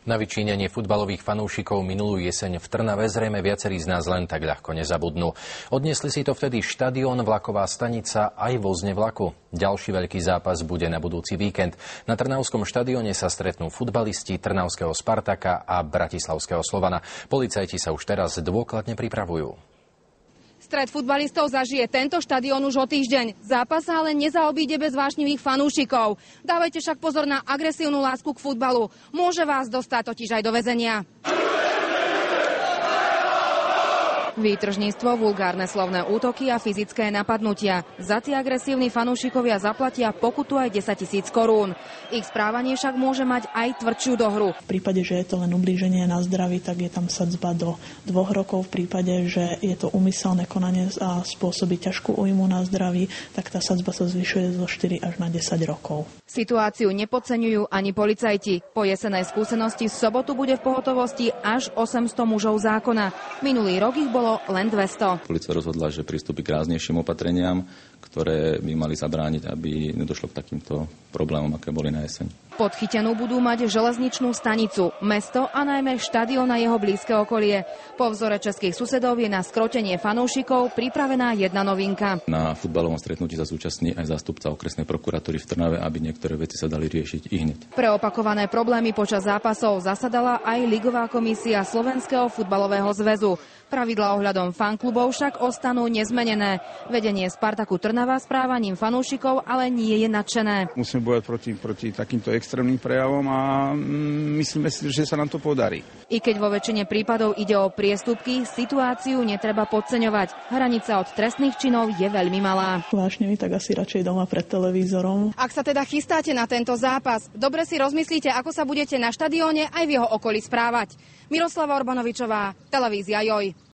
Na vyčínenie futbalových fanúšikov minulú jeseň v Trnave zrejme viacerí z nás len tak ľahko nezabudnú. Odniesli si to vtedy štadión, vlaková stanica aj vozne vlaku. Ďalší veľký zápas bude na budúci víkend. Na Trnavskom štadióne sa stretnú futbalisti Trnavského Spartaka a Bratislavského Slovana. Policajti sa už teraz dôkladne pripravujú. Stret futbalistov zažije tento štadión už o týždeň. Zápas sa ale nezaobíde bez vášnivých fanúšikov. Dávajte však pozor na agresívnu lásku k futbalu. Môže vás dostať totiž aj do väzenia. Výtržníctvo, vulgárne slovné útoky a fyzické napadnutia. Za tie agresívni fanúšikovia zaplatia pokutu aj 10 000 korún. Ich správanie však môže mať aj tvrdšiu dohru. V prípade, že je to len ublíženie na zdraví, tak je tam sadzba do 2 rokov. V prípade, že je to úmyselné konanie a spôsobí ťažkú újmu na zdraví, tak tá sadzba sa zvyšuje zo 4 až na 10 rokov. Situáciu nepodceňujú ani policajti. Po jesenej skúsenosti v sobotu bude v pohotovosti až 800 mužov zákona. Minulý rok ich bolo len 200. Polícia rozhodla, že pristúpi k ráznejším opatreniam, ktoré by mali zabrániť, aby nedošlo k takýmto problémom, aké boli na jeseň. Podchytenú budú mať železničnú stanicu, mesto a najmä štadión a jeho blízke okolie. Po vzore českých susedov je na skrotenie fanúšikov pripravená jedna novinka. Na futbalovom stretnutí sa zúčastní aj zástupca okresnej prokuratúry v Trnave, aby niektoré veci sa dali riešiť ihneď. Pre opakované problémy počas zápasov zasadala aj Ligová komisia Slovenského futbalového zväzu. Pravidlá ohľadom fanklubov však ostanú nezmenené. Vedenie Spartaku Trnava správaním fanúšikov ale nie je nadšené. Musíme bojovať proti takýmto extrémnym prejavom a myslíme si, že sa nám to podarí. I keď vo väčšine prípadov ide o priestupky, situáciu netreba podceňovať. Hranica od trestných činov je veľmi malá. Vážne tak asi radšej doma pred televízorom. Ak sa teda chystáte na tento zápas, dobre si rozmyslíte, ako sa budete na štadióne aj v jeho okolí správať. Miroslava Urbanovičová, televízia JOJ.